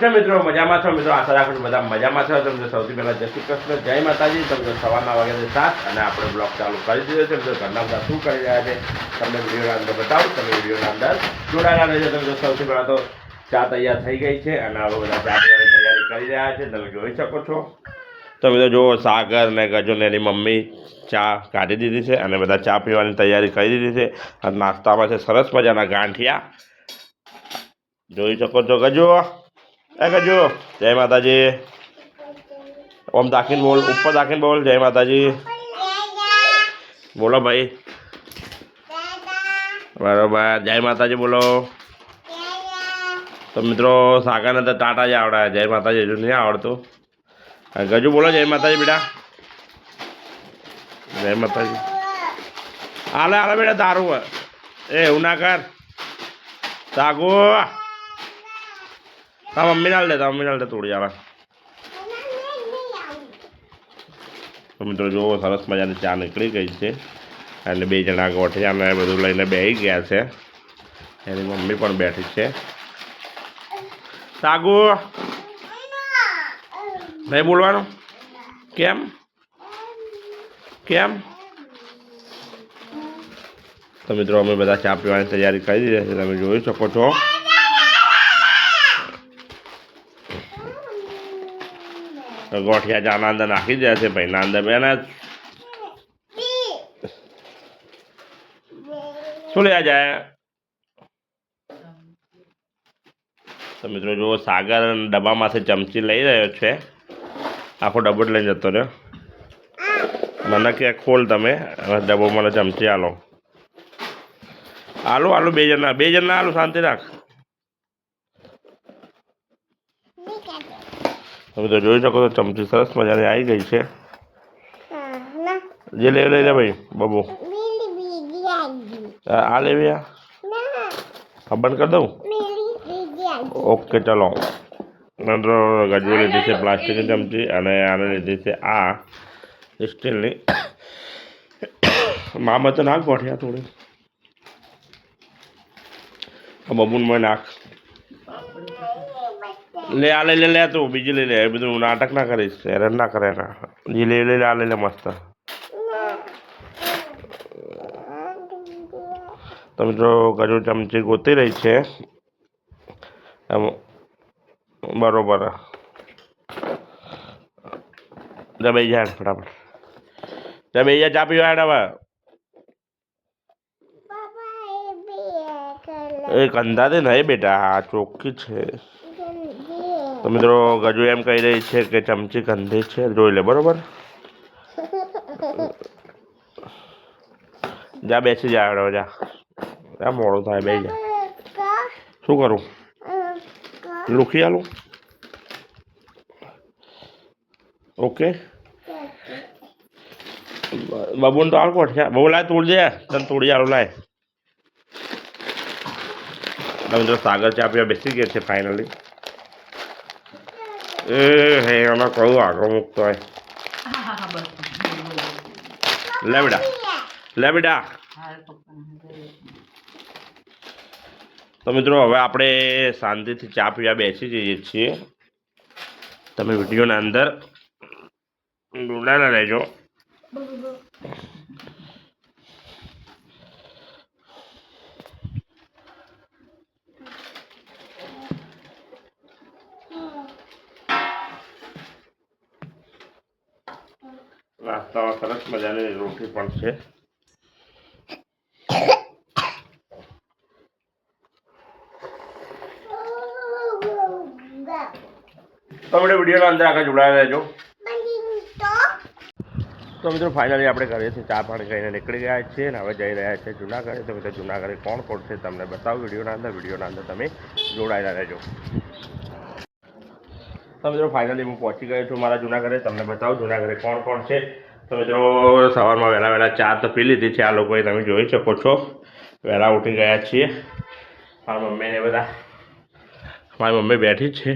છો મિત્રો? મજામાં છો મિત્રો? આશા રાખું છું બધા મજામાં છો. તમને સૌથી પહેલાં જય શ્રી કૃષ્ણ, જય માતાજી. તમને સવારના વાગ્યાની 7 અને આપણે બ્લોગ ચાલુ કરી દીધો છે. મિત્રો ઘરના બધા શું કરી રહ્યા છે તમને વિડીયોના અંદર બતાવું. તમે વિડીયોના અંદર જોડાયેલા રહેજો. તમે સૌથી પહેલાં તો ચા તૈયાર થઈ ગઈ છે અને હવે બધા ચા પીવાની તૈયારી કરી રહ્યા છે. તમે જોઈ શકો છો. તમે તો જુઓ, સાગર ને ગજુ ને એની મમ્મી ચા કાઢી દીધી છે અને બધા ચા પીવાની તૈયારી કરી દીધી છે. અને નાસ્તામાં છે સરસ મજાના ગાંઠિયા. જોઈ શકો છો. ગજુ ગજુ જય માતાજી. ઓમ દાખીને બોલ, ઉપર દાખીને બોલ. જય માતાજી બોલો ભાઈ. બરોબર, જય માતાજી બોલો. તો મિત્રો સાગરને તો ટાટા જ આવડે, જય માતાજી હજુ નહીં આવડતું. ગજુ બોલો જય માતાજી બેટા. જય માતાજી. હાલે હાલે બેટા તારું. એવું ના કર સાગુ. તા મમ્મી ના લે, તા મમ્મી ના લે તોડી આવે. મિત્રો જુઓ, સરસ મજાની ચા નીકળી ગઈ છે અને બે જણા ગોઠિયાને બધું લઈને બેસી ગયા છે. એની મમ્મી પણ બેઠી છે. સાગુ નહીં બોલવાનું? કેમ કેમ? તો મિત્રો અમે બધા ચા પીવાની તૈયારી કરી દીધી છે. તમે જોઈ શકો છો. ગોઠિયા ચાના અંદર નાખી દે છે ભાઈના અંદર. બેને શું લેવા જાય? તો મિત્રો જુઓ, સાગર ડબ્બામાંથી ચમચી લઈ રહ્યો છે. આખો ડબ્બો જ લઈને જતો રહ્યો. મને કે ખોલ તમે ડબ્બો, મને ચમચી આલો. આલો આલો બે જણના આલો. શાંતિ રાખ. તમે તો જોઈ શકો છો, ચમચી સરસ મજાની આવી ગઈ છે. જે લઈ લે ભાઈ બબુ. આ લેવી આ બંધ કરી દઉં? ઓકે ચલો. ગજુ લીધી છે પ્લાસ્ટિકની ચમચી અને આને લીધી છે આ સ્ટીલની. મામા તો નાખ ગોઠિયા થોડી. બબુન માં નાખ. લે આ લઈ લે તું, બીજી લઈ લે. એ બધું નાટક ના કરીશ, હેરાન ના કરે. જે લઈ લે આ લઈ લે મસ્ત. તો મિત્રો ગજુ ચમચી ગોતી રહી છે. બરોબર. જબાઈ જાય ફટાફટ. જબાઈ જાય. ચા પીવા હવે. એ કંધાતી નહીં બેટા, આ ચોખ્ખી છે. તો મિત્રો ગજુ એમ કહી રહી છે કે ચમચી ગંદી છે, જોઈ લે. બરોબર, જા બેસી જા. જા મોડું થાય, બેસી જા. શું કરું? લુખી આલું? ઓકે. બબુન તો હાલ કોઠ્યા. બબુ લાય તોડી દે. તને તોડી આલું લાય. મિત્રો સાગર ચા પીવા બેસી ગયા છે ફાઇનલી. એ હે એમાં કહું આગળ મૂકતો હોય. લે બેટા, લે બેટા. તો મિત્રો હવે આપણે શાંતિથી ચા પીવા બેસી જઈએ છીએ. તમે વિડીયોના અંદર જોડાયેલા રહેજો. નાસ્તામાં સરસ મજાની રોટી પણ છે. તમે વિડીયોના અંદર આગળ જોડાયેલા રહેજો. તો મિત્રો ફાઇનલી આપણે ઘરેથી ચા પાણી કરીને નીકળી ગયા છીએ અને હવે જઈ રહ્યા છીએ જુનાગઢ. તો મિત્રો જુનાગઢે કોણ કોણ છે તમને બતાવું વિડીયોના અંદર તમે જોડાયેલા રહેજો. તો મિત્રો ફાઇનલી હું પહોંચી ગયો છું મારા જુનાગઢે. તમને બતાવું જુનાગઢે કોણ કોણ છે. તો મિત્રો સવારમાં વહેલા ચા તો પી લીધી છે આ લોકોએ, તમે જોઈ શકો છો. વહેલા ઉઠી ગયા છીએ. મારા મમ્મીને બધા, મારી મમ્મી બેઠી જ છે.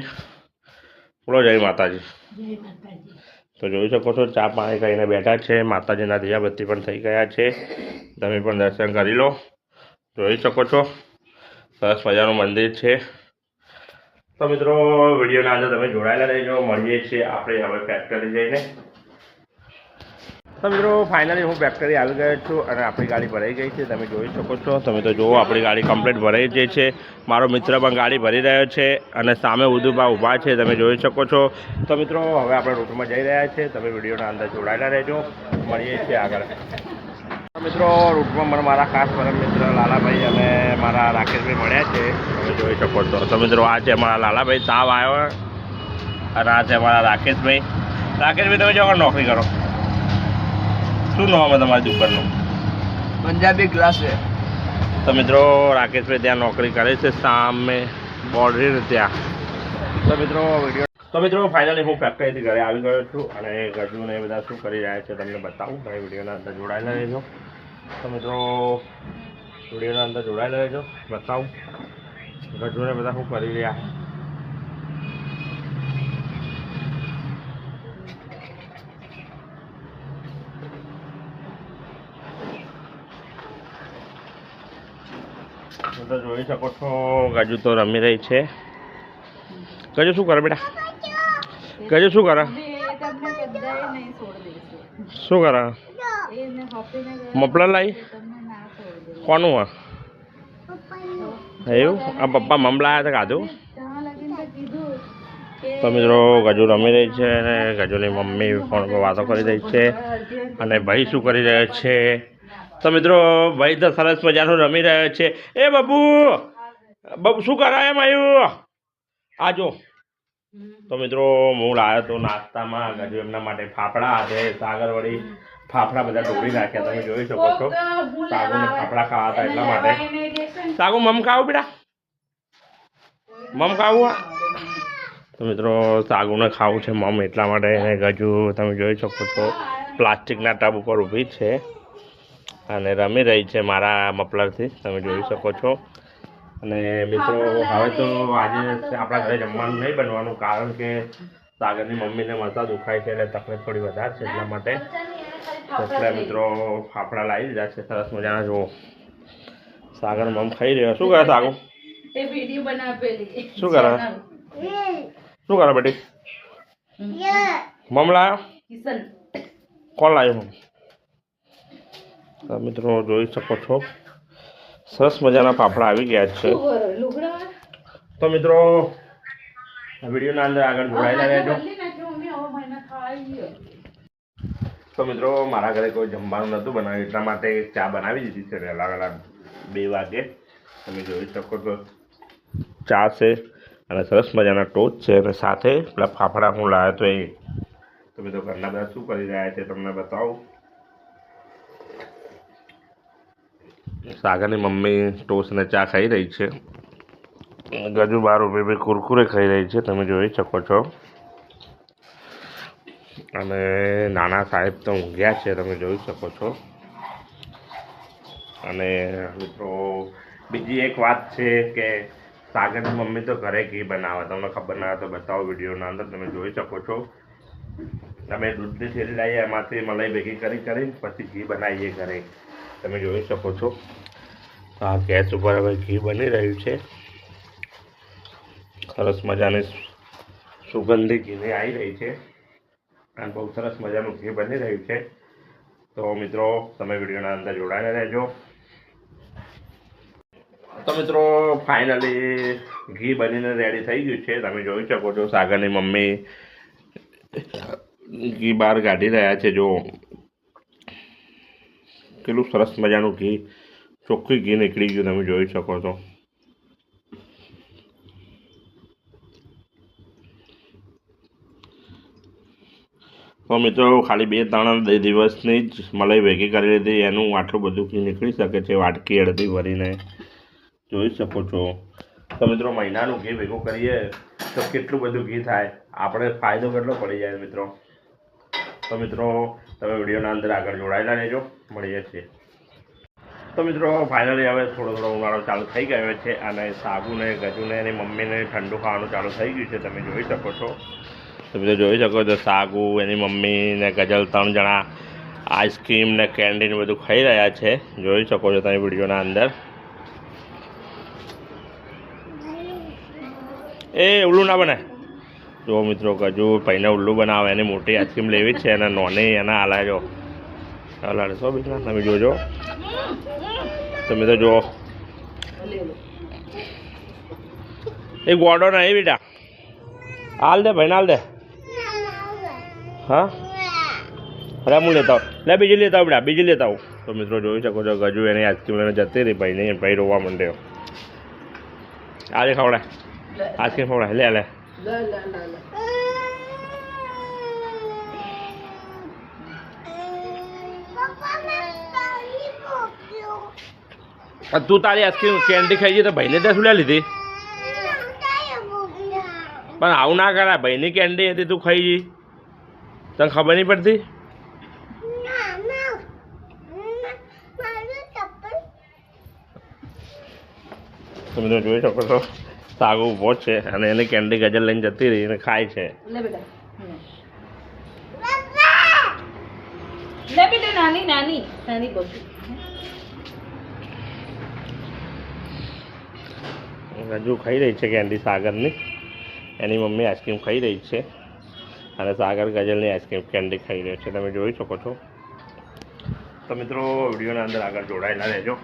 બોલો જય માતાજી. તો જોઈ શકો છો, ચા પાણી કરીને બેઠા છે. માતાજીના દિયાબત્તી પણ થઈ ગયા છે. તમે પણ દર્શન કરી લો. જોઈ શકો છો, સરસ મજાનું મંદિર છે. તો મિત્રો વિડીયોના અંદર તમે જોડાયેલા રહેજો. મળીએ છીએ આપણે હવે ફેક્ટરી જઈને. તો મિત્રો ફાઇનલી હું ફેક્ટરી આવી ગયો છું અને આપણી ગાડી ભરાઈ ગઈ છે. તમે જોઈ શકો છો. તમે તો જુઓ આપણી ગાડી કમ્પ્લીટ ભરાઈ ગઈ છે. મારો મિત્ર પણ ગાડી ભરી રહ્યો છે અને સામે ઉદુભા ઊભા છે. તમે જોઈ શકો છો. તો મિત્રો હવે આપણે રૂટમાં જઈ રહ્યા છીએ. તમે વિડીયોના અંદર જોડાયેલા રહેજો. મળીએ છીએ આગળ. મિત્રો રૂટમાં મને મારા ખાસ પરમ મિત્ર લાલાભાઈ અને મારા રાકેશભાઈ મળ્યા છે. તમે જોઈ શકો છો. તો મિત્રો આ છે મારા લાલાભાઈ તાવ આવ્યો અને આ છે મારા રાકેશભાઈ. રાકેશભાઈ તમે જો નોકરી કરો, શું નામ તમારી દુકાનનું? પંજાબી ક્લાસ છે. તો મિત્રો રાકેશભાઈ ત્યાં નોકરી કરે છે સામે બોર્ડરી ત્યાં. તો મિત્રો ફાઇનલી હું ફેક્ટરીથી ઘરે આવી ગયો છું અને ગજુને બધા શું કરી રહ્યા છે તમને બતાવું. તમે વિડીયોના અંદર જોડાયેલા રહેજો. તો મિત્રો વિડીયોના અંદર જોડાયેલા રહેજો, બતાવું ગજુને બધા શું કરી રહ્યા. તો જોઈ શકો છો ગજુ તો રમી રહી છે. ગજુ શું કરે બેટા? ગજુ શું કરે? શું કરે? મફલર લાવી? કોનું આ એવું? આ પપ્પા મમ લાયા હતા કાધું. તો મિત્રો ગજુ રમી રહી છે અને ગજુની મમ્મી ફોન પર વાતો કરી રહી છે અને ભાઈ શું કરી રહ્યો છે. તો મિત્રો ભાઈ તો સરસ મજાનું રમી રહ્યો છે. એ બબુ બબુ શું કરાય એમ આવ્યું આ જો. તો મિત્રો હું લાવ્યો તો નાસ્તામાં ગજુ એમના માટે ફાફડા હાથે સાગરવડી ફાફડા બધા ઢોળી નાખ્યા. તમે જોઈ શકો છો. સાગુને ફાફડા ખાવા હતા એટલા માટે. સાગુ મમ ખાવું બેટા? મમ ખાવું? તો મિત્રો સાગુને ખાવું છે મમ એટલા માટે. ગજુ તમે જોઈ શકો છો પ્લાસ્ટિકના ટબ ઉપર ઊભી છે અને રમી રહી છે મારા મફલરથી. તમે જોઈ શકો છો. અને મિત્રો હવે તો આજે આપણા ઘરે જમવાનું નહીં બનવાનું, કારણ કે સાગરની મમ્મીને માથા દુખાય છે એટલે તકલીફ થોડી વધારે છે એટલા માટે. એટલે મિત્રો ફાફડા લાવી દીધા છે સરસ મજાના. જુઓ સાગર મમ ખાઈ રહ્યો. શું કરે સાગુ? શું કરે? શું કરે બેટી? મમ લાવ્યો? કોણ લાવ્યો મમ? તો મિત્રો જોઈ શકો છો સરસ મજાના ફાફડા આવી ગયા છે. તો મિત્રો વિડીયોના અંદર આગળ જોડાયેલા રહેજો. તો મિત્રો મારા ઘરે કોઈ જમવાનું નહોતું બનાવ્યું એટલા માટે ચા બનાવી દીધી છે વહેલા 2 વાગે. તમે જોઈ શકો છો ચા છે અને સરસ મજાના ટોચ છે અને સાથે પેલા ફાફડા હું લાવ્યો તો એ. તો મિત્રો ઘરના બધા શું કરી રહ્યા છે તમને બતાવું. સાગરની મમ્મી ટોસ્ટ ને ચા ખાઈ રહી છે. ગજુ બાર ઉભી બી કુરકુરે ખાઈ રહી છે. તમે જોઈ શકો છો. અને નાના સાહેબ તો ઊંઘ્યા છે. તમે જોઈ શકો છો. અને મિત્રો બીજી એક વાત છે કે સાગરની મમ્મી તો ઘરે ઘી બનાવે. તમને ખબર ના હોય તો બતાવો વિડીયોના અંદર. તમે જોઈ શકો છો. તમે દૂધની થેલી લાવીએ એમાંથી મલાઈ ભેગી કરીને પછી ઘી બનાવીએ ઘરે. તમે જોઈ શકો છો. આ ગેસ ઉપર હવે ઘી બની રહ્યું છે. સરસ મજાની સુગંધી ઘીની આવી રહી છે અને બહુ સરસ મજાનું ઘી બની રહ્યું છે. તો મિત્રો તમે વિડીયોના અંદર જોડાયેલા રહેજો. તો મિત્રો ફાઇનલી ઘી બનીને રેડી થઈ ગયું છે. તમે જોઈ શકો છો સાગરની મમ્મી ઘી બહાર કાઢી રહ્યા છે. જો કેટલું સરસ મજાનું ઘી, ચોખ્ખું ઘી નીકળી ગયું. તમે જોઈ શકો છો. તો મિત્રો ખાલી 2-3 દિવસની જ મલાઈ ભેગી કરી લીધી એનું આટલું બધું ઘી નીકળી શકે છે વાટકી અડધી ભરીને. જોઈ શકો છો. તો મિત્રો મહિનાનું ઘી ભેગું કરીએ તો કેટલું બધું ઘી થાય, આપણે ફાયદો કેટલો પડી જાય મિત્રો. તો મિત્રો તમે વિડીયોના અંદર આગળ જોડાયેલા રહેજો. મળીએ છીએ. તો મિત્રો ફાઇનલી હવે થોડો ઉનાળો ચાલુ થઈ ગયો છે અને સાગુને ગજુને એની મમ્મીને ઠંડુ ખાવાનું ચાલુ થઈ ગયું છે. તમે જોઈ શકો છો. તો મિત્રો જોઈ શકો છો સાગુ એની મમ્મી ને ગજલ 3 જણા આઈસ્ક્રીમ ને કેન્ડી ને બધું ખાઈ રહ્યા છે. જોઈ શકો છો તમે વિડીયોના અંદર. એ ઉલ્લું ના બનાય. જો મિત્રો ગજુ ભાઈને ઉલ્લું બનાવે એની મોટી આઈસ્ક્રીમ લેવી જ છે અને નોની એના હાલા જો હાલાડે સો બીજા તમે જોજો તમે તો જુઓ એ ગોડો નહીં બેટા હાલ દે ભાઈને હાલ દે હા અરે હું લેતા આવું લે બીજી લેતા આવું બેટા બીજી લેતા આવું તો મિત્રો જોઈ શકો છો ગજુ એની આઈસ્ક્રીમ લઈને જતી રહી ભાઈ ભાઈ રોવા માંડ્યો આજે ખવડાય આઈસ્ક્રીમ ખવડાય લે લે તું તારી આઈસ્ક્રીમ કેન્ડી ખાઈ જઈ તો ભાઈને ત્યાં શું લે લીધી પણ આવું ના કરાય ભાઈની કેન્ડી હતી તું ખાઈ જઈ તને ખબર નહીં પડતી તમે તો જોઈ શકો છો સાગો ઊભો છે અને એની કેન્ડી ગજર લઈને જતી રહી અને ખાય છે નાની નાની નાની બબી હજુ ખાઈ રહી છે કેન્ડી સાગરની એની મમ્મી આઈસ્ક્રીમ ખાઈ રહી છે અને સાગર ગજલની આઈસ્ક્રીમ કેન્ડી ખાઈ રહ્યો છે તમે જોઈ શકો છો તો મિત્રો વિડીયોના અંદર આગળ જોડાયેલા રહેજો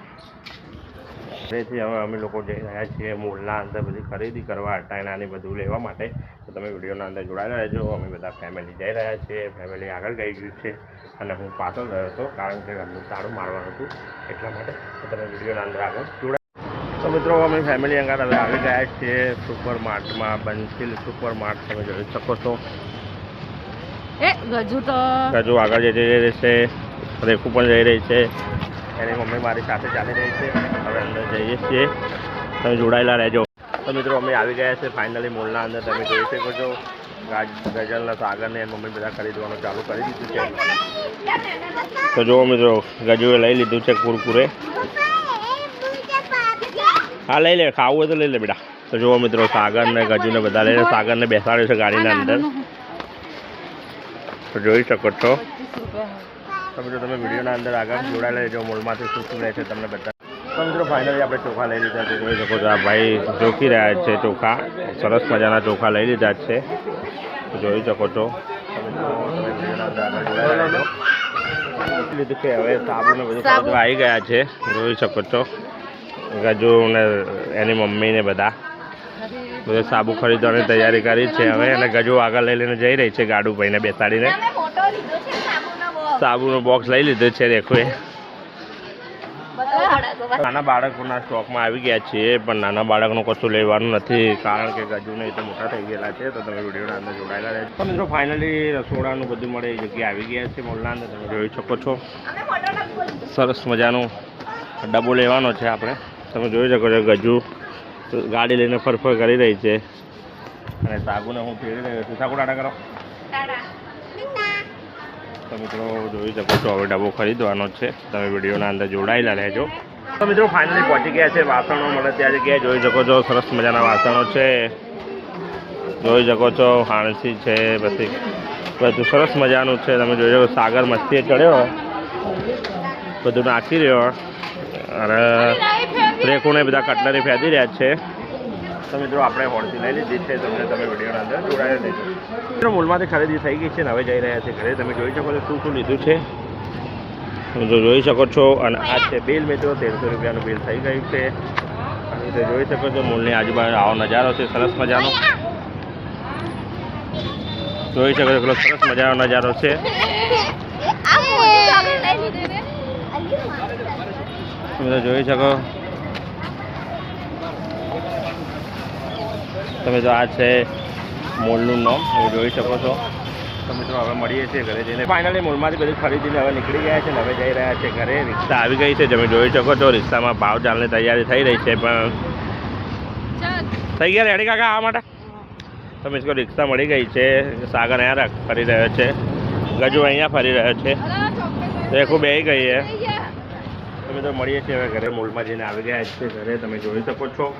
તેથી હવે અમે લોકો જઈ રહ્યા છીએ મોલના અંદર બધી ખરીદી કરવા અટાણાની બધું લેવા માટે તો તમે વિડીયોના અંદર જોડાયેલા રહેજો અમે બધા ફેમિલી જઈ રહ્યા છીએ ફેમિલી આગળ ગઈ ગયું છે અને હું પાછળ ગયો હતો કારણ કે ઘરનું તાળું મારવાનું હતું એટલા માટે તો તમે વિડીયોના અંદર આગળ જોડાય તો મિત્રો અમે ફેમિલી અંગાર હવે આવી ગયા છીએ સુપર માર્ટમાં બંસીલ સુપર માર્ટ તમે જોઈ શકો છો ગજુ આગળ જઈ રહી છે રેખું પણ જઈ રહી છે એની મમ્મી મારી સાથે ચાલી રહી છે હવે અંદર જઈએ છીએ તમે જોડાયેલા રહેજો તો મિત્રો અમે આવી ગયા છે ફાઇનલી મોલના અંદર તમે જોઈ શકો છો ગજલના સાગરને એની મમ્મી બધા ખરીદવાનું ચાલુ કરી દીધું છે તો જુઓ મિત્રો ગજુએ લઈ લીધું છે કુરકુરે હા લઈ લે ખાવું હોય તો લઈ લે બેટા તો જુઓ મિત્રો સાગરને ગજુને બધા લઈને સાગરને બેસાડ્યો છે ગાડીના અંદર તો જોઈ શકો છો તમે જો તમે વિડીયોના અંદર આગળ જોડાયેલા રહેજો મોલમાંથી શું શું લે છે તમને બધા તો મિત્રો ફાઇનલી આપણે ચોખા લઈ લીધા છે જોઈ શકો છો આ ભાઈ જોખી રહ્યા છે ચોખા સરસ મજાના ચોખા લઈ લીધા છે જોઈ શકો છો તમે વિડીયોના અંદર આગળ જોડાયેલા રહેજો લીધું છે હવે સાબુને બધું ખરીદવા આવી ગયા છે જોઈ શકો છો ગજુ ને એની મમ્મીને બધા સાબુ ખરીદવાની તૈયારી કરી છે હવે અને ગજુ આગળ લઈ લઈને જઈ રહી છે ગાડું ભાઈને બેસાડીને સાબુનો બોક્સ લઈ લીધો છે રેખુએ નાના બાળકોના સ્ટોકમાં આવી ગયા છીએ પણ નાના બાળકનું કશું લેવાનું નથી કારણ કે ગજુને એ તો મોટા થઈ ગયેલા છે તો તમે વિડીયોના અંદર જોડાયેલા રહેજો તો મિત્રો ફાઇનલી રસોડાનું બધું મળે એ જગ્યાએ આવી ગયા છે મોલના અંદર તમે જોઈ શકો છો સરસ મજાનું ડબ્બો લેવાનો છે આપણે તમે જોઈ શકો છો ગજુ ગાડી લઈને ફરફર કરી રહી છે અને સાગુને હું ફેરી રહ્યો છું સાગુ ટાટા કરો તો મિત્રો જોઈ શકો છો હવે ડબ્બો ખરીદવાનો છે તમે વિડીયોના અંદર જોડાયેલા રહેજો તો મિત્રો ફાઇનલી પહોંચી ગયા છે વાસણો મળે ત્યાં જગ્યાએ જોઈ શકો છો સરસ મજાના વાસણો છે જોઈ શકો છો હાણસી છે પછી બધું સરસ મજાનું છે તમે જોઈ શકો સાગર મસ્તીએ ચડ્યો બધું નાખી રહ્યો અને રેખુને બધા કટલરી ફેંદી રહ્યા છે તો મિત્રો આપણે હોળથી લઈ લીધી છે તમને તમે વિડીયોના અંદર જોડાયા દેજો મિત્રો મોલમાંથી ખરીદી થઈ ગઈ છે ને હવે જઈ રહ્યા છે ઘરે તમે જોઈ શકો છો શું શું લીધું છે જો જોઈ શકો છો અને આ છે બિલ મિત્રો 1300 રૂપિયાનું બિલ થઈ ગયું છે અને તે જોઈ શકો છો મોલની આજુબાજુ આવો નજારો છે સરસ મજાનો જોઈ શકો છો સરસ મજાનો નજારો છે તમે જોઈ શકો તમે જો આ છે મોલનું નામ તમે જોઈ શકો છો તો મિત્રો હવે મળીએ છીએ ઘરે જઈને ફાઇનલી મોલમાંથી બધી ખરીદીને હવે નીકળી ગયા છે ને હવે જઈ રહ્યા છે ઘરે રિક્ષા આવી ગઈ છે તમે જોઈ શકો છો રિક્ષામાં ભાવ ચાલની તૈયારી થઈ રહી છે પણ થઈ ગયા રેડી કાકા આવવા માટે તો મિત્રો રિક્ષા મળી ગઈ છે સાગર અહીંયા ફરી રહ્યો છે ગજુ અહીંયા ફરી રહ્યો છે રેખુ બેસી ગઈ છે તમે તો મળીએ છીએ હવે ઘરે મોલમાં જઈને આવી ગયા છે ઘરે તમે જોઈ શકો છો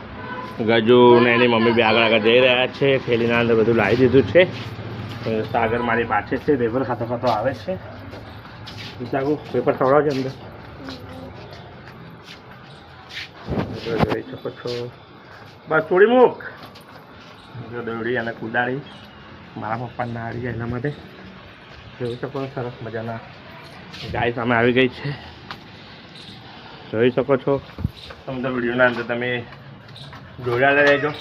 ગજુ ને એની મમ્મી બી આગળ આગળ જઈ રહ્યા છે થેલીના અંદર બધું લાવી દીધું છે સાગર મારી પાછળ છે પેપર ખાતો ખાતો આવે છે સાગુ પેપર ખવડાવજો અંદર જોઈ શકો છો બસ થોડી મૂક દોરડી અને કુદાળી મારા પપ્પાને આવી જાય એના માટે જોઈ શકો છો સરસ મજાના ગાય સામે આવી ગઈ છે જોઈ શકો છો તમે તો વિડીયોના અંદર તમે જોડાયેલા રહેજો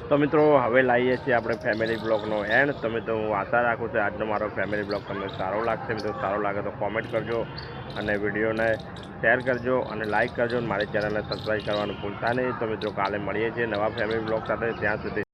તો મિત્રો હવે લાવીએ છીએ આપણે ફેમિલી બ્લોગનો એન્ડ તમે તો હું આશા રાખું છું આજનો મારો ફેમિલી બ્લોગ તમને સારો લાગશે મિત્રો સારો લાગે તો કોમેન્ટ કરજો અને વિડીયોને શેર કરજો અને લાઇક કરજો અને મારી ચેનલને સબસ્ક્રાઈબ કરવાનું ભૂલતા નહીં તો મિત્રો કાલે મળીએ છીએ નવા ફેમિલી બ્લોગ સાથે ત્યાં સુધી